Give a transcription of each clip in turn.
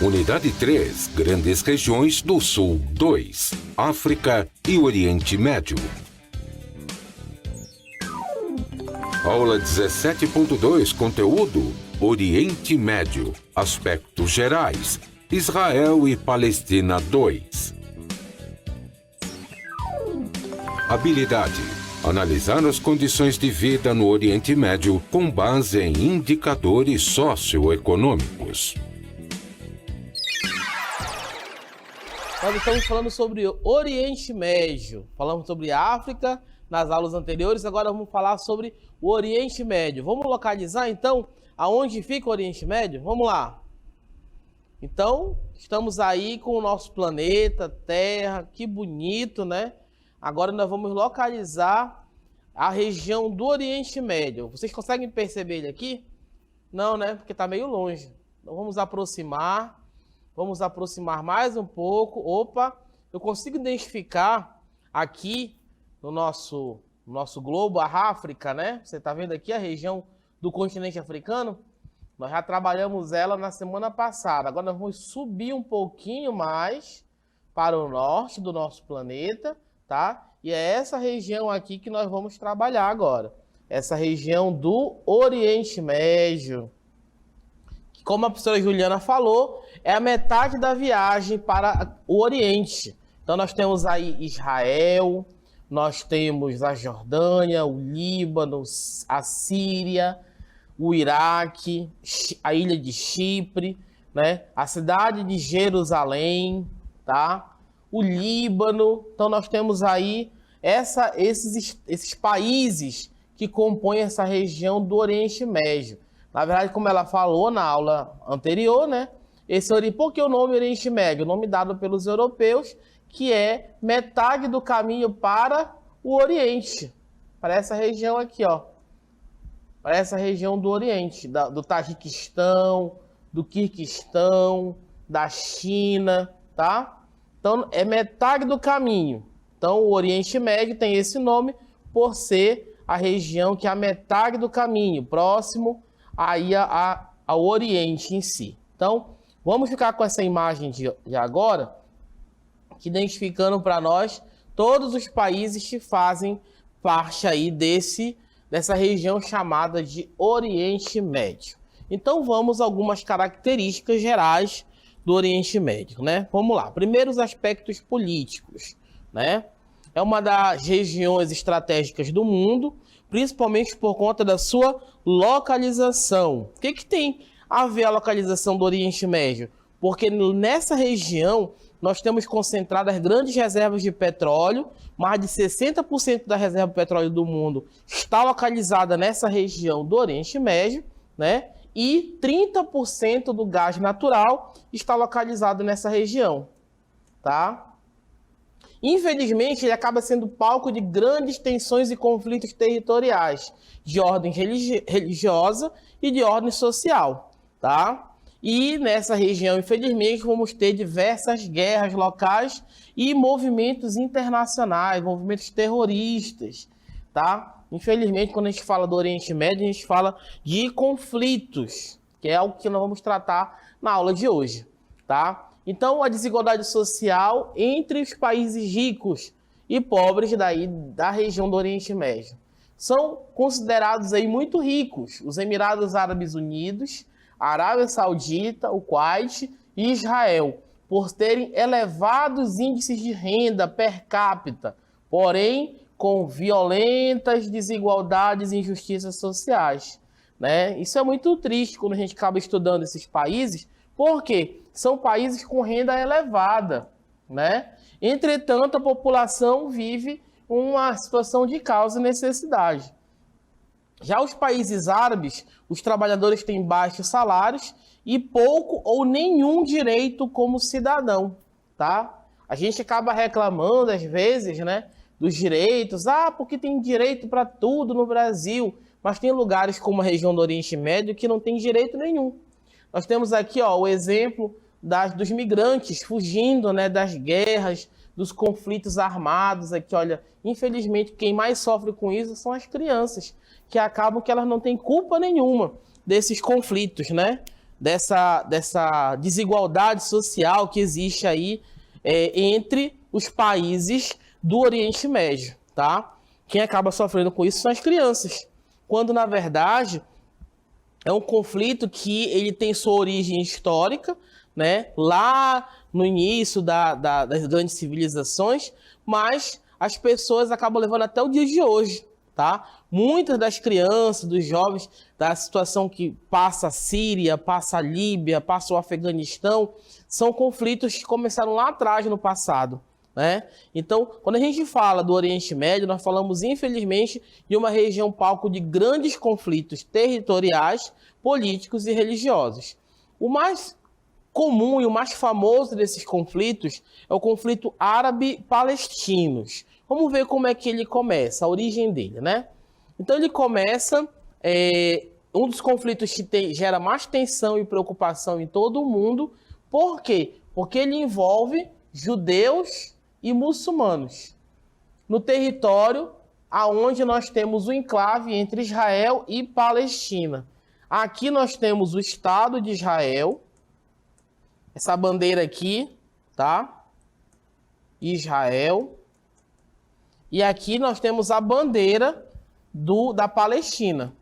Unidade 3, Grandes Regiões do Sul 2, África e Oriente Médio. Aula 17.2, conteúdo: Oriente Médio, aspectos gerais, Israel e Palestina 2. Habilidade: analisar as condições de vida no Oriente Médio com base em indicadores socioeconômicos. Nós estamos falando sobre o Oriente Médio. Falamos sobre África nas aulas anteriores, agora vamos falar sobre o Oriente Médio. Vamos localizar, então, aonde fica o Oriente Médio? Vamos lá. Então, estamos aí com o nosso planeta, Terra, que bonito, né? Agora nós vamos localizar a região do Oriente Médio. Vocês conseguem perceber ele aqui? Não, né? Porque está meio longe. Então vamos aproximar. Vamos aproximar mais um pouco. Opa, eu consigo identificar aqui no nosso globo a África, né? Você está vendo aqui a região do continente africano? Nós já trabalhamos ela na semana passada. Agora nós vamos subir um pouquinho mais para o norte do nosso planeta, tá? E é essa região aqui que nós vamos trabalhar agora. Essa região do Oriente Médio. Como a professora Juliana falou, é a metade da viagem para o Oriente. Então nós temos aí Israel, nós temos a Jordânia, o Líbano, a Síria, o Iraque, a ilha de Chipre, né? A cidade de Jerusalém, tá? O Líbano. Então nós temos aí esses países que compõem essa região do Oriente Médio. Na verdade, como ela falou na aula anterior, né? Por que o nome Oriente Médio? O nome dado pelos europeus, que é metade do caminho para o Oriente. Para essa região aqui, ó. Para essa região do Oriente, do Tajiquistão, do Quirguistão, da China, tá? Então, é metade do caminho. Então, o Oriente Médio tem esse nome por ser a região que é a metade do caminho, próximo aí ao Oriente em si. Então, vamos ficar com essa imagem de agora, que identificando para nós todos os países que fazem parte aí dessa região chamada de Oriente Médio. Então, vamos a algumas características gerais do Oriente Médio, né? Vamos lá. Primeiro, os aspectos políticos, né? É uma das regiões estratégicas do mundo, principalmente por conta da sua localização. O que tem a ver a localização do Oriente Médio? Porque nessa região nós temos concentradas grandes reservas de petróleo, mais de 60% da reserva de petróleo do mundo está localizada nessa região do Oriente Médio, né? E 30% do gás natural está localizado nessa região, tá? Infelizmente, ele acaba sendo palco de grandes tensões e conflitos territoriais, de ordem religiosa e de ordem social, tá? E nessa região, infelizmente, vamos ter diversas guerras locais e movimentos internacionais, movimentos terroristas, tá? Infelizmente, quando a gente fala do Oriente Médio, a gente fala de conflitos, que é algo que nós vamos tratar na aula de hoje, tá? Então, a desigualdade social entre os países ricos e pobres da região do Oriente Médio. São considerados aí muito ricos os Emirados Árabes Unidos, a Arábia Saudita, o Kuwait e Israel, por terem elevados índices de renda per capita, porém com violentas desigualdades e injustiças sociais, né? Isso é muito triste quando a gente acaba estudando esses países, porque são países com renda elevada, né? Entretanto, a população vive uma situação de causa e necessidade. Já os países árabes, os trabalhadores têm baixos salários e pouco ou nenhum direito como cidadão, tá? A gente acaba reclamando, às vezes, né, dos direitos. Porque tem direito para tudo no Brasil, mas tem lugares como a região do Oriente Médio que não tem direito nenhum. Nós temos aqui, ó, o exemplo dos migrantes fugindo, né, das guerras, dos conflitos armados. Aqui, olha, infelizmente, quem mais sofre com isso são as crianças, que acabam que elas não têm culpa nenhuma desses conflitos, né? dessa desigualdade social que existe aí entre os países do Oriente Médio, tá? Quem acaba sofrendo com isso são as crianças, quando na verdade é um conflito que ele tem sua origem histórica, né? Lá no início das grandes civilizações, mas as pessoas acabam levando até o dia de hoje, tá? Muitas das crianças, dos jovens, da situação que passa a Síria, passa a Líbia, passa o Afeganistão, são conflitos que começaram lá atrás, no passado, né? Então, quando a gente fala do Oriente Médio, nós falamos, infelizmente, de uma região palco de grandes conflitos territoriais, políticos e religiosos. O mais comum e o mais famoso desses conflitos é o conflito árabe-palestino. Vamos ver como é que ele começa, a origem dele, né? Então ele começa, um dos conflitos que gera mais tensão e preocupação em todo o mundo. Por quê? Porque ele envolve judeus e muçulmanos no território aonde nós temos o enclave entre Israel e Palestina. Aqui nós temos o Estado de Israel, essa bandeira aqui, tá? Israel. E aqui nós temos a bandeira da Palestina.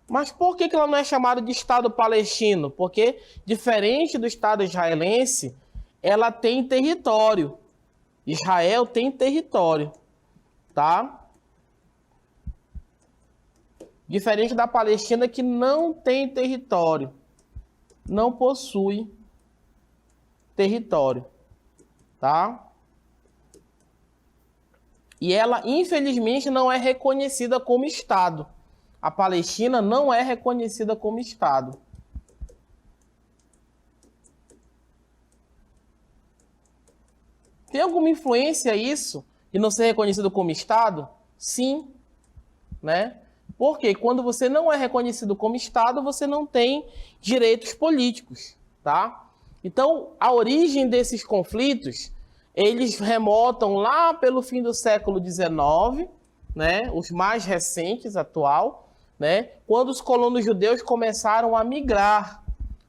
Mas por que ela não é chamada de Estado palestino? Porque, diferente do Estado israelense, ela tem território. Israel tem território, tá? Diferente da Palestina, que não tem território, não possui território, tá? E ela, infelizmente, não é reconhecida como Estado. A Palestina não é reconhecida como Estado. Tem alguma influência isso de não ser reconhecido como Estado? Sim, né? Porque quando você não é reconhecido como Estado, você não tem direitos políticos, tá? Então, a origem desses conflitos, eles remontam lá pelo fim do século XIX, né? Os mais recentes, atual, né? Quando os colonos judeus começaram a migrar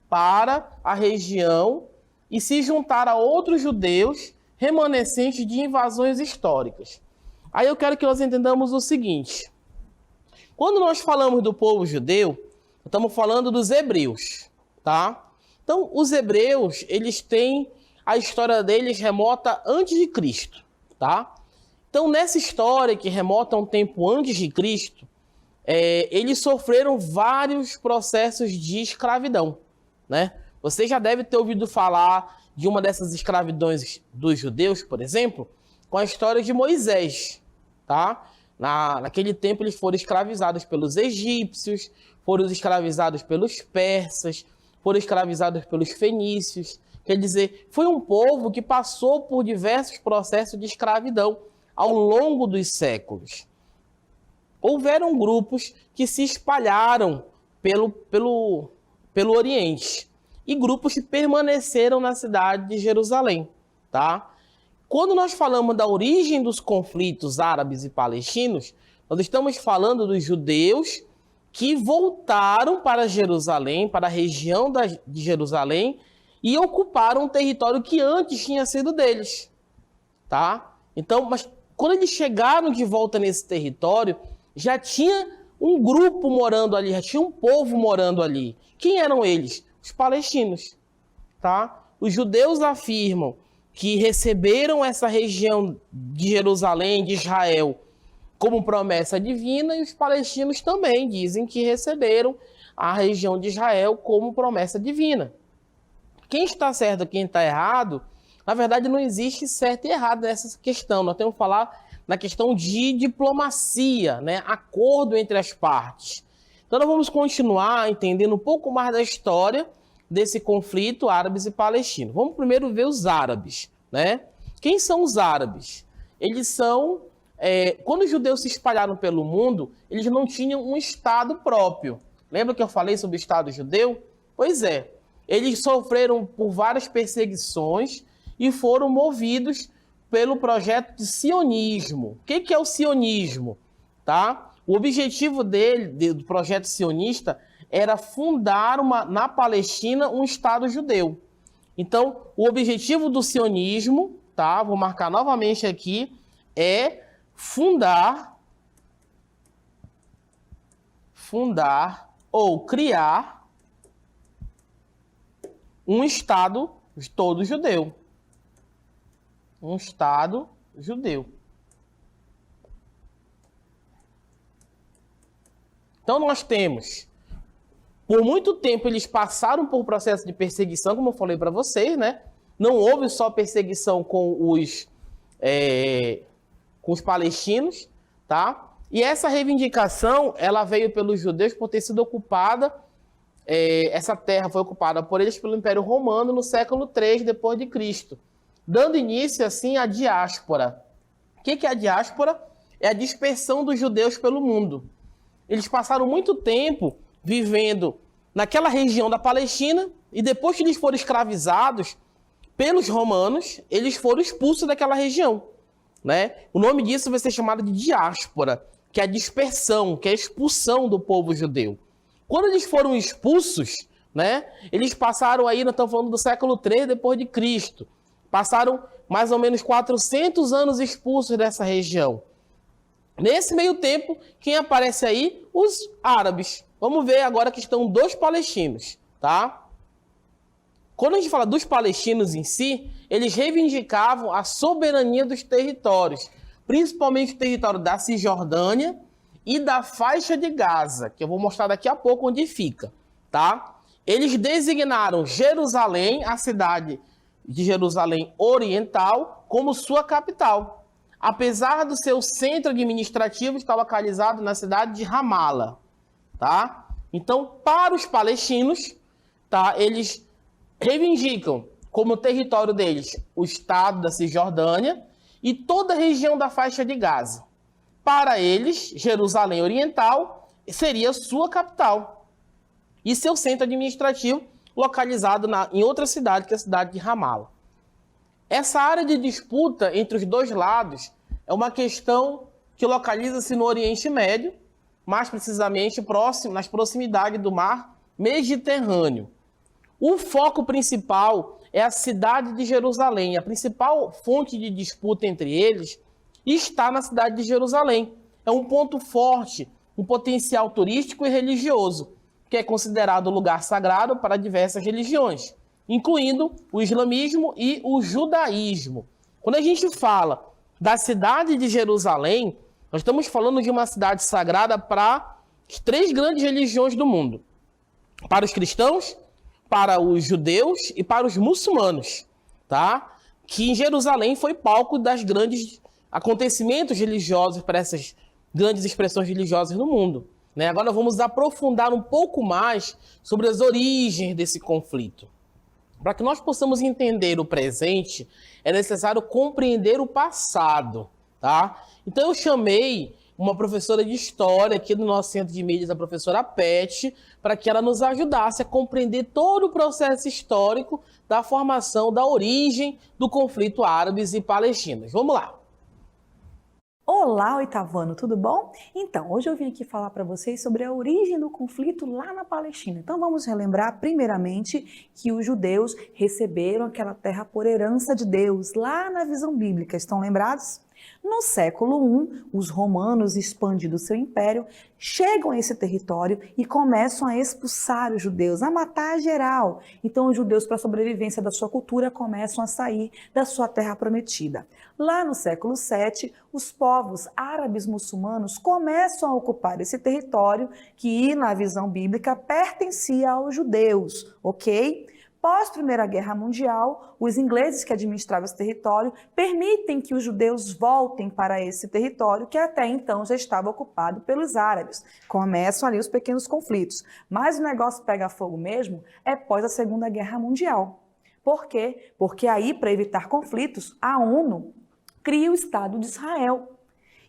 para a região e se juntar a outros judeus remanescentes de invasões históricas. Aí eu quero que nós entendamos o seguinte. Quando nós falamos do povo judeu, estamos falando dos hebreus, tá? Então, os hebreus, eles têm a história deles remota antes de Cristo, tá? Então, nessa história que remota um tempo antes de Cristo, eles sofreram vários processos de escravidão, né? Você já deve ter ouvido falar de uma dessas escravidões dos judeus, por exemplo, com a história de Moisés, tá? Naquele tempo eles foram escravizados pelos egípcios, foram escravizados pelos persas, foram escravizados pelos fenícios. Quer dizer, foi um povo que passou por diversos processos de escravidão ao longo dos séculos. Houveram grupos que se espalharam pelo Oriente e grupos que permaneceram na cidade de Jerusalém, tá? Quando nós falamos da origem dos conflitos árabes e palestinos, nós estamos falando dos judeus que voltaram para Jerusalém, para a região de Jerusalém, e ocuparam um território que antes tinha sido deles, tá? Então, mas quando eles chegaram de volta nesse território, já tinha um grupo morando ali, já tinha um povo morando ali. Quem eram eles? Os palestinos, tá? Os judeus afirmam que receberam essa região de Jerusalém, de Israel, como promessa divina, e os palestinos também dizem que receberam a região de Israel como promessa divina. Quem está certo e quem está errado, na verdade não existe certo e errado nessa questão. Nós temos que falar na questão de diplomacia, né? Acordo entre as partes. Então nós vamos continuar entendendo um pouco mais da história desse conflito árabes e palestinos. Vamos primeiro ver os árabes, né? Quem são os árabes? Eles são... quando os judeus se espalharam pelo mundo, eles não tinham um Estado próprio. Lembra que eu falei sobre o Estado judeu? Pois é. Eles sofreram por várias perseguições e foram movidos pelo projeto de sionismo. O que é o sionismo? Tá? O objetivo do projeto sionista, era fundar na Palestina um Estado judeu. Então, o objetivo do sionismo, tá? Vou marcar novamente aqui, é fundar ou criar um Estado todo judeu. Um Estado judeu. Então, nós temos, por muito tempo, eles passaram por processo de perseguição, como eu falei para vocês, né? Não houve só perseguição com os palestinos, tá? E essa reivindicação, ela veio pelos judeus por ter sido ocupada, essa terra foi ocupada por eles pelo Império Romano no século III depois de Cristo, dando início, assim, à diáspora. O que é a diáspora? É a dispersão dos judeus pelo mundo. Eles passaram muito tempo vivendo naquela região da Palestina e depois que eles foram escravizados pelos romanos, eles foram expulsos daquela região, né? O nome disso vai ser chamado de diáspora, que é a dispersão, que é a expulsão do povo judeu. Quando eles foram expulsos, né, eles passaram aí, nós estamos falando do século III depois de Cristo, passaram mais ou menos 400 anos expulsos dessa região. Nesse meio tempo, quem aparece aí? Os árabes. Vamos ver agora a questão dos palestinos, tá? Quando a gente fala dos palestinos em si, eles reivindicavam a soberania dos territórios, principalmente o território da Cisjordânia e da faixa de Gaza, que eu vou mostrar daqui a pouco onde fica, tá? Eles designaram Jerusalém, a cidade de Jerusalém Oriental, como sua capital. Apesar do seu centro administrativo estar localizado na cidade de Ramala, tá? Então, para os palestinos, tá, eles reivindicam como território deles o estado da Cisjordânia e toda a região da faixa de Gaza. Para eles, Jerusalém Oriental seria sua capital e seu centro administrativo localizado em outra cidade, que é a cidade de Ramala. Essa área de disputa entre os dois lados é uma questão que localiza-se no Oriente Médio, mais precisamente nas proximidades do mar Mediterrâneo. O foco principal é a cidade de Jerusalém. A principal fonte de disputa entre eles está na cidade de Jerusalém. É um ponto forte, um potencial turístico e religioso, que é considerado lugar sagrado para diversas religiões, incluindo o islamismo e o judaísmo. Quando a gente fala da cidade de Jerusalém, nós estamos falando de uma cidade sagrada para as 3 grandes religiões do mundo. Para os cristãos, para os judeus e para os muçulmanos, tá? Que em Jerusalém foi palco das grandes acontecimentos religiosos para essas grandes expressões religiosas no mundo, né? Agora vamos aprofundar um pouco mais sobre as origens desse conflito. Para que nós possamos entender o presente, é necessário compreender o passado, tá? Então eu chamei uma professora de história aqui do nosso centro de mídias, a professora Pet, para que ela nos ajudasse a compreender todo o processo histórico da formação, da origem do conflito árabes e palestinos. Vamos lá! Olá, oitavano, tudo bom? Então, hoje eu vim aqui falar para vocês sobre a origem do conflito lá na Palestina. Então, vamos relembrar primeiramente que os judeus receberam aquela terra por herança de Deus, lá na visão bíblica. Estão lembrados? No século I, os romanos, expandindo seu império, chegam a esse território e começam a expulsar os judeus, a matar geral. Então os judeus, para a sobrevivência da sua cultura, começam a sair da sua terra prometida. Lá no século VII, os povos árabes muçulmanos começam a ocupar esse território que, na visão bíblica, pertencia aos judeus, ok? Pós-Primeira Guerra Mundial, os ingleses que administravam esse território permitem que os judeus voltem para esse território que até então já estava ocupado pelos árabes. Começam ali os pequenos conflitos. Mas o negócio pega fogo mesmo é pós a Segunda Guerra Mundial. Por quê? Porque aí, para evitar conflitos, a ONU cria o Estado de Israel.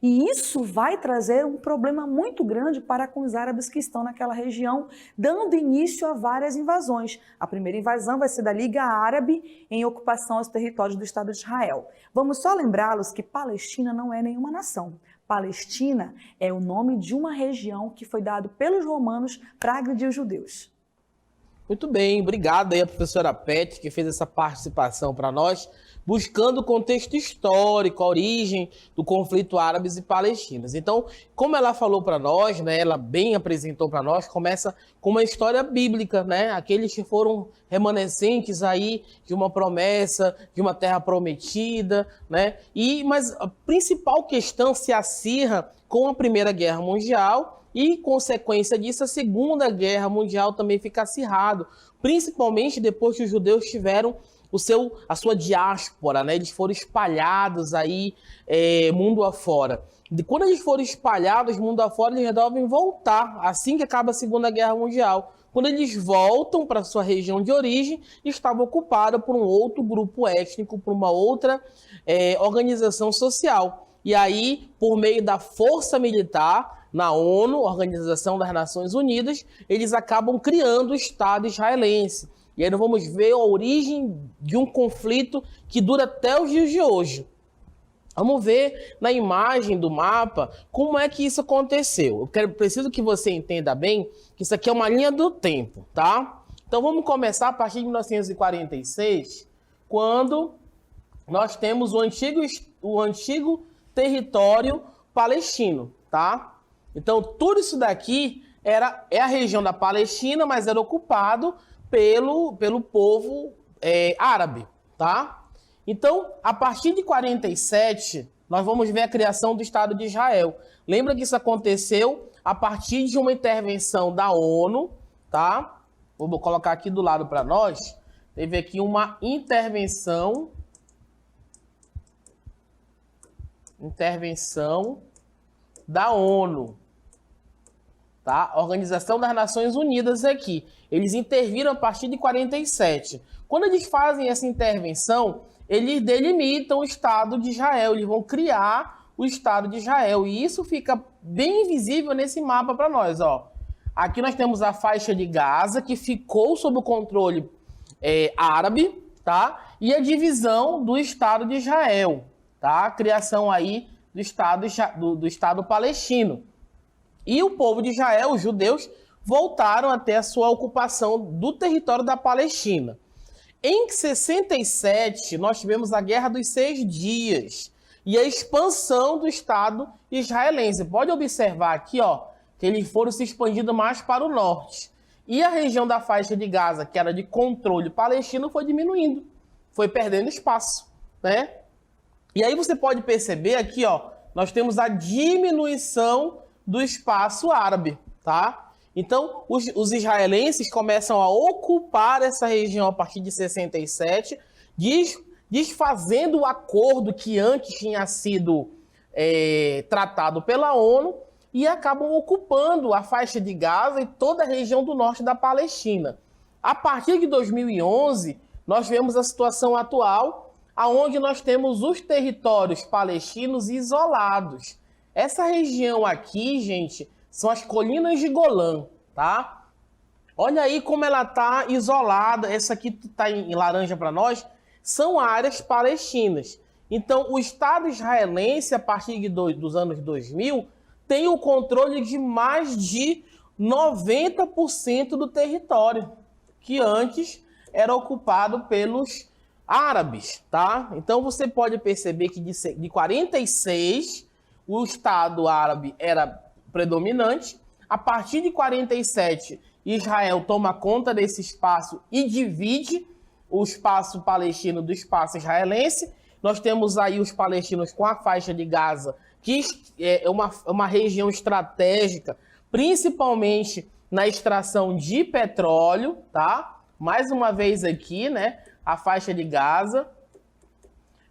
E isso vai trazer um problema muito grande para com os árabes que estão naquela região, dando início a várias invasões. A primeira invasão vai ser da Liga Árabe em ocupação aos territórios do Estado de Israel. Vamos só lembrá-los que Palestina não é nenhuma nação. Palestina é o nome de uma região que foi dado pelos romanos para agredir os judeus. Muito bem, obrigado aí a professora Pet, que fez essa participação para nós, buscando o contexto histórico, a origem do conflito árabes e palestinos. Então, como ela falou para nós, né, ela bem apresentou para nós, começa com uma história bíblica, né, aqueles que foram remanescentes aí de uma promessa, de uma terra prometida, né, mas a principal questão se acirra com a Primeira Guerra Mundial. E, consequência disso, a Segunda Guerra Mundial também fica acirrado, principalmente depois que os judeus tiveram a sua diáspora, né? Eles foram espalhados aí mundo afora. Quando eles foram espalhados mundo afora, eles resolvem voltar, assim que acaba a Segunda Guerra Mundial. Quando eles voltam para sua região de origem, estava ocupada por um outro grupo étnico, por uma outra organização social. E aí, por meio da força militar, na ONU, Organização das Nações Unidas, eles acabam criando o Estado israelense. E aí nós vamos ver a origem de um conflito que dura até os dias de hoje. Vamos ver na imagem do mapa como é que isso aconteceu. Preciso que você entenda bem que isso aqui é uma linha do tempo, tá? Então vamos começar a partir de 1946, quando nós temos o antigo território palestino, tá? Então, tudo isso daqui é a região da Palestina, mas era ocupado pelo povo árabe, tá? Então, a partir de 47, nós vamos ver a criação do Estado de Israel. Lembra que isso aconteceu a partir de uma intervenção da ONU, tá? Vou colocar aqui do lado para nós. Teve aqui uma intervenção da ONU. Tá? Organização das Nações Unidas aqui. Eles interviram a partir de 47. Quando eles fazem essa intervenção, eles delimitam o Estado de Israel. Eles vão criar o Estado de Israel. E isso fica bem visível nesse mapa para nós. Ó. Aqui nós temos a faixa de Gaza, que ficou sob o controle árabe, tá? E a divisão do Estado de Israel. Tá? A criação aí do Estado palestino. E o povo de Israel, os judeus, voltaram até a sua ocupação do território da Palestina. Em 67, nós tivemos a Guerra dos 6 Dias e a expansão do Estado israelense. Pode observar aqui, ó, que eles foram se expandindo mais para o norte. E a região da faixa de Gaza, que era de controle palestino, foi diminuindo, foi perdendo espaço, né? E aí você pode perceber aqui, ó, nós temos a diminuição do espaço árabe, tá? Então, os israelenses começam a ocupar essa região a partir de 67, desfazendo o acordo que antes tinha sido tratado pela ONU e acabam ocupando a faixa de Gaza e toda a região do norte da Palestina. A partir de 2011, nós vemos a situação atual, onde nós temos os territórios palestinos isolados. Essa região aqui, gente, são as colinas de Golã, tá? Olha aí como ela está isolada. Essa aqui está em laranja para nós. São áreas palestinas. Então, o Estado israelense, a partir dos anos 2000, tem o controle de mais de 90% do território, que antes era ocupado pelos árabes, tá? Então, você pode perceber que de 46... o Estado árabe era predominante. A partir de 47, Israel toma conta desse espaço e divide o espaço palestino do espaço israelense. Nós temos aí os palestinos com a faixa de Gaza, que é uma região estratégica, principalmente na extração de petróleo, tá? Mais uma vez aqui, né? A faixa de Gaza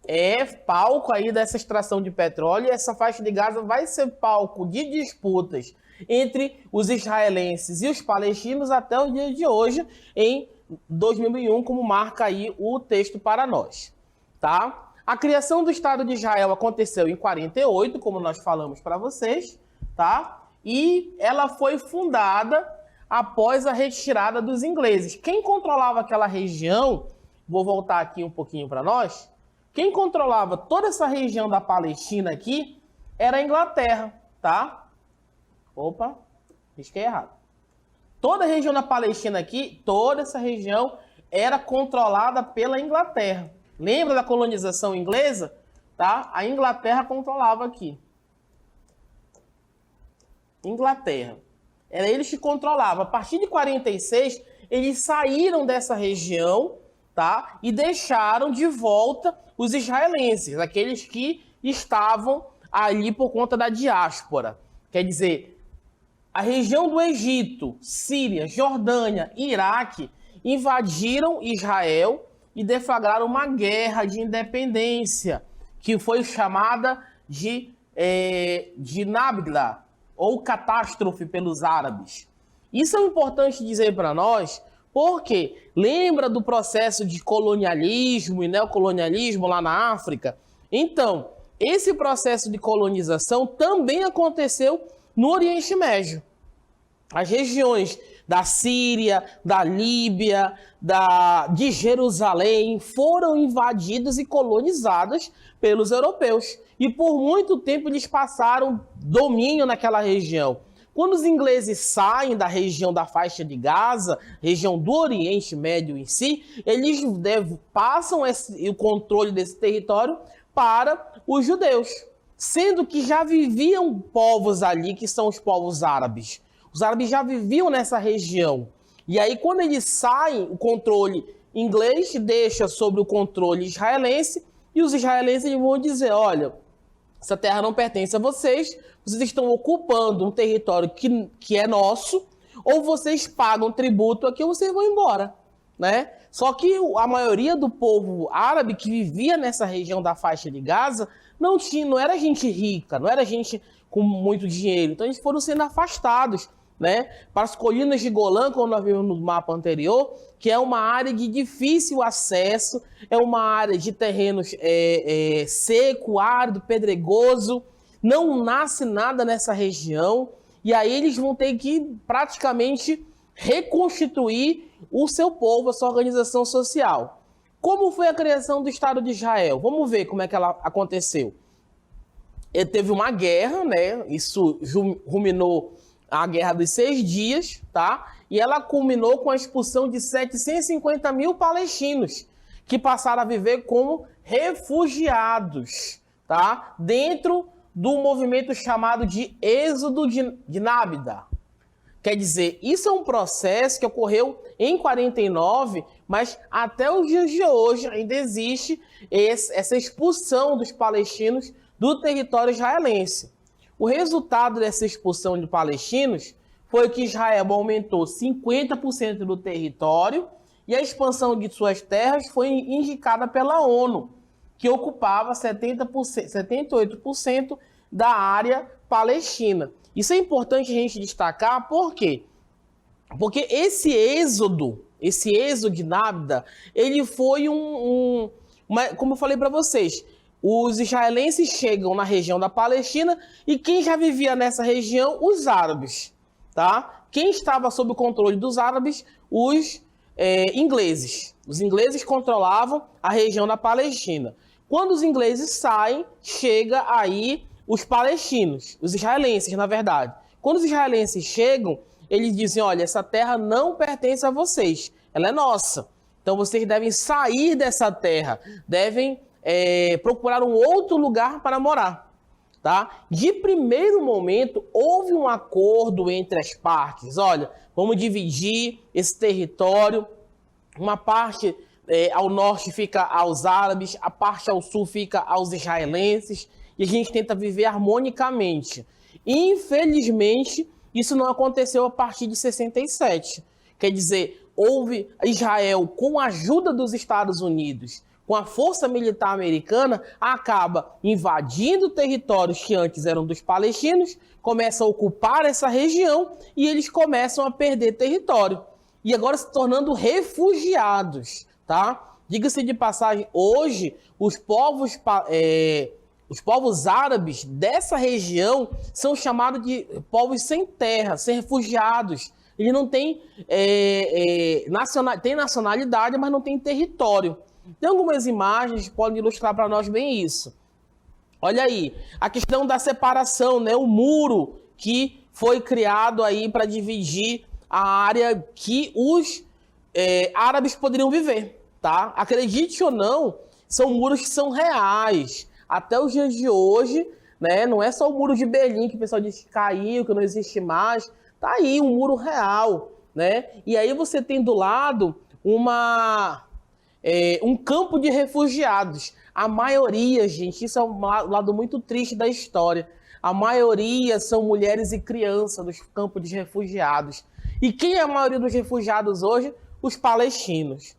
é palco aí dessa extração de petróleo, e essa faixa de Gaza vai ser palco de disputas entre os israelenses e os palestinos até o dia de hoje, em 2001, como marca aí o texto para nós, tá? A criação do Estado de Israel aconteceu em 48, como nós falamos para vocês, tá? E ela foi fundada após a retirada dos ingleses. Quem controlava aquela região, vou voltar aqui um pouquinho para nós, quem controlava toda essa região da Palestina aqui era a Inglaterra, tá? Opa, risquei errado. Toda a região da Palestina aqui, toda essa região era controlada pela Inglaterra. Lembra da colonização inglesa? Tá? A Inglaterra controlava aqui. Inglaterra. Era eles que controlavam. A partir de 46, eles saíram dessa região, tá? E deixaram de volta os israelenses, aqueles que estavam ali por conta da diáspora. Quer dizer, a região do Egito, Síria, Jordânia e Iraque invadiram Israel e deflagraram uma guerra de independência, que foi chamada de Nabla, ou catástrofe pelos árabes. Isso é importante dizer para nós, porque lembra do processo de colonialismo e neocolonialismo lá na África? Então, esse processo de colonização também aconteceu no Oriente Médio. As regiões da Síria, da Líbia, de Jerusalém foram invadidas e colonizadas pelos europeus. E por muito tempo eles passaram domínio naquela região. Quando os ingleses saem da região da faixa de Gaza, região do Oriente Médio em si, eles passam o controle desse território para os judeus. Sendo que já viviam povos ali, que são os povos árabes. Os árabes já viviam nessa região. E aí, quando eles saem, o controle inglês deixa sob o controle israelense, e os israelenses vão dizer, olha, essa terra não pertence a vocês, vocês estão ocupando um território que é nosso, ou vocês pagam tributo aqui ou vocês vão embora, né? Só que a maioria do povo árabe que vivia nessa região da faixa de Gaza não era gente rica, não era gente com muito dinheiro. Então eles foram sendo afastados, né, para as colinas de Golã, como nós vimos no mapa anterior, que é uma área de difícil acesso, é uma área de terrenos seco, árido, pedregoso, não nasce nada nessa região, e aí eles vão ter que praticamente reconstituir o seu povo, a sua organização social. Como foi a criação do Estado de Israel? Vamos ver como é que ela aconteceu. Teve uma guerra, né? Isso ruminou a Guerra dos 6 Dias, tá? E ela culminou com a expulsão de 750 mil palestinos, que passaram a viver como refugiados, tá? Dentro do movimento chamado de Êxodo de Nabda. Quer dizer, isso é um processo que ocorreu em 49, mas até os dias de hoje ainda existe essa expulsão dos palestinos do território israelense. O resultado dessa expulsão de palestinos foi que Israel aumentou 50% do território e a expansão de suas terras foi indicada pela ONU, que ocupava 78% da área palestina. Isso é importante a gente destacar, por quê? Porque esse êxodo de Nabda, ele foi como eu falei para vocês, os israelenses chegam na região da Palestina e quem já vivia nessa região? Os árabes, tá? Quem estava sob o controle dos árabes? Os ingleses. Os ingleses controlavam a região da Palestina. Quando os ingleses saem, chega aí os palestinos, os israelenses, na verdade. Quando os israelenses chegam, eles dizem, olha, essa terra não pertence a vocês, ela é nossa. Então vocês devem sair dessa terra, devem procurar um outro lugar para morar. Tá? De primeiro momento, houve um acordo entre as partes. Olha, vamos dividir esse território. Uma parte ao norte fica aos árabes, a parte ao sul fica aos israelenses. E a gente tenta viver harmonicamente. Infelizmente, isso não aconteceu a partir de 67. Quer dizer, houve Israel, com a ajuda dos Estados Unidos, com a força militar americana, acaba invadindo territórios que antes eram dos palestinos, começa a ocupar essa região e eles começam a perder território. E agora se tornando refugiados, tá? Diga-se de passagem, hoje os povos árabes dessa região são chamados de povos sem terra, sem refugiados. Eles não têm tem nacionalidade, mas não tem território. Tem algumas imagens que podem ilustrar para nós bem isso. Olha aí, a questão da separação, né? O muro que foi criado aí para dividir a área que os árabes poderiam viver, tá? Acredite ou não, são muros que são reais. Até os dias de hoje, né? Não é só o muro de Berlim que o pessoal diz que caiu, que não existe mais. Tá aí um muro real, né? E aí você tem do lado um campo de refugiados. A maioria, gente, isso é um lado muito triste da história. A maioria são mulheres e crianças dos campos de refugiados. E quem é a maioria dos refugiados hoje? Os palestinos.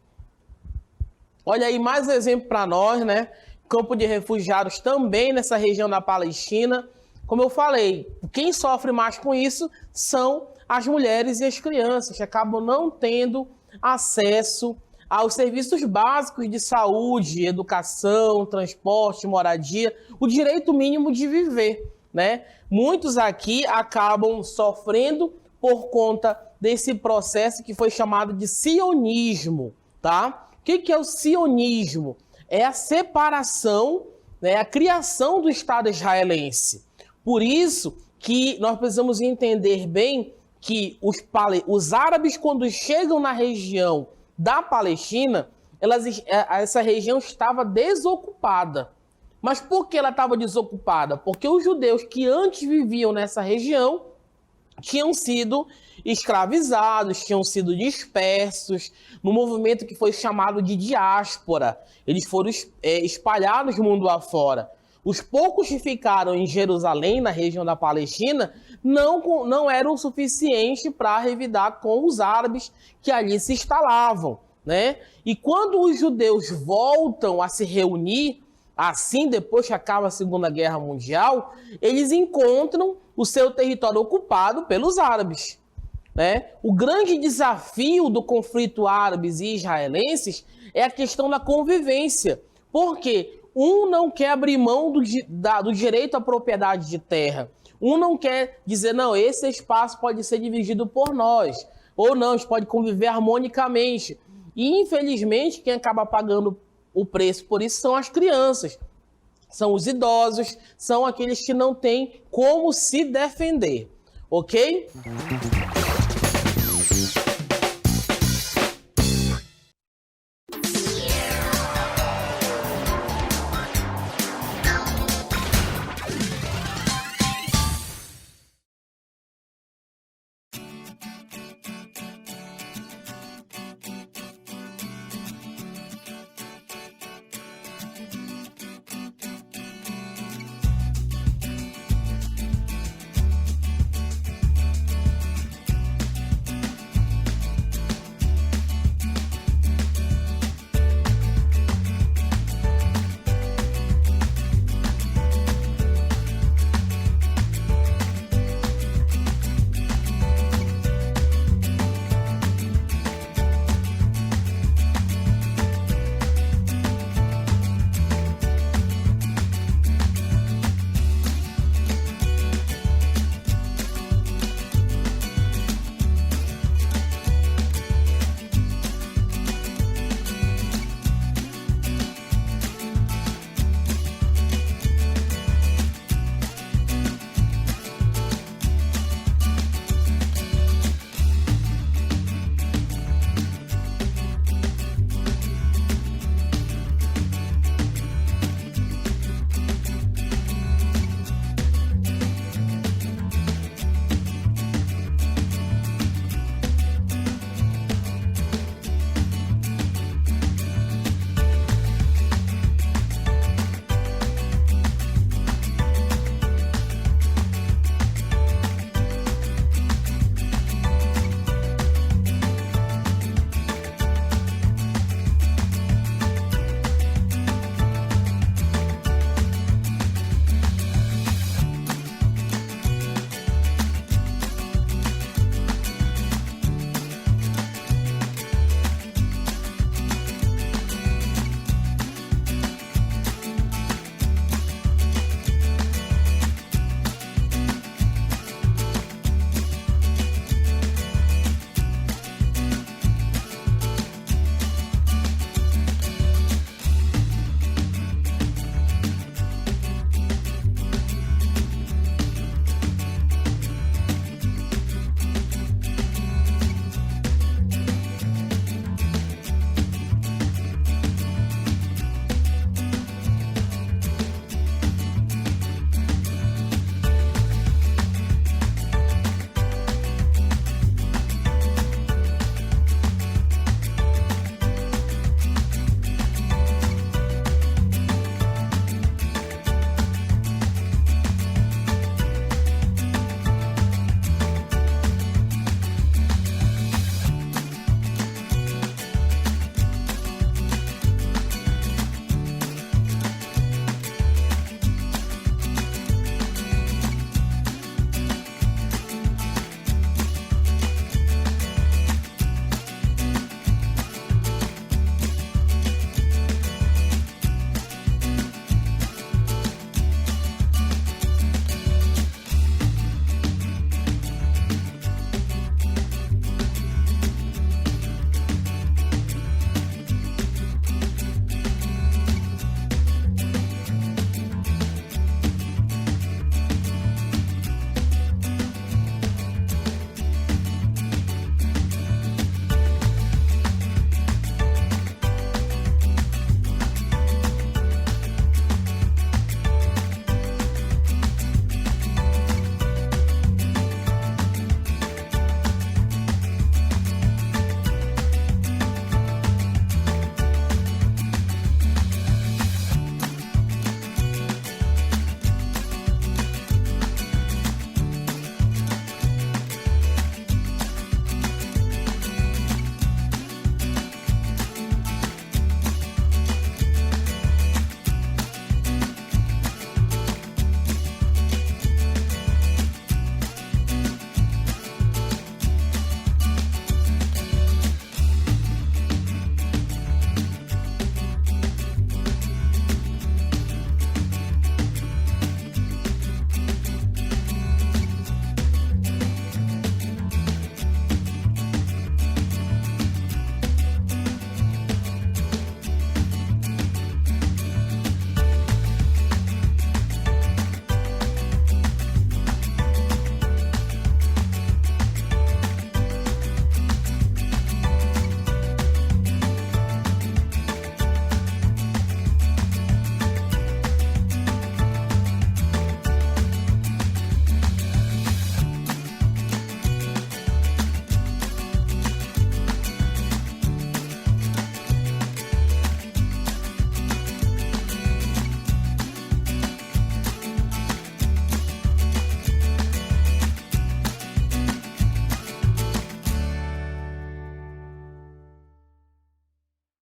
Olha aí mais um exemplo para nós, né? Campo de refugiados também nessa região da Palestina. Como eu falei, quem sofre mais com isso são as mulheres e as crianças, que acabam não tendo acesso aos serviços básicos de saúde, educação, transporte, moradia, o direito mínimo de viver, né? Muitos aqui acabam sofrendo por conta desse processo que foi chamado de sionismo, tá? O que é o sionismo? É a separação, né, a criação do Estado israelense. Por isso que nós precisamos entender bem que os árabes, quando chegam na região da Palestina, essa região estava desocupada. Mas por que ela estava desocupada? Porque os judeus que antes viviam nessa região tinham sido escravizados, tinham sido dispersos no movimento que foi chamado de diáspora. Eles foram espalhados mundo afora. Os poucos que ficaram em Jerusalém, na região da Palestina, não eram suficientes para revidar com os árabes que ali se instalavam, né? E quando os judeus voltam a se reunir, assim, depois que acaba a Segunda Guerra Mundial, eles encontram o seu território ocupado pelos árabes, né? O grande desafio do conflito árabes e israelenses é a questão da convivência. Por quê? Um não quer abrir mão do direito à propriedade de terra. Um não quer dizer, não, esse espaço pode ser dividido por nós. Ou não, a gente pode conviver harmonicamente. E, infelizmente, quem acaba pagando o preço por isso são as crianças. São os idosos, são aqueles que não têm como se defender. Ok?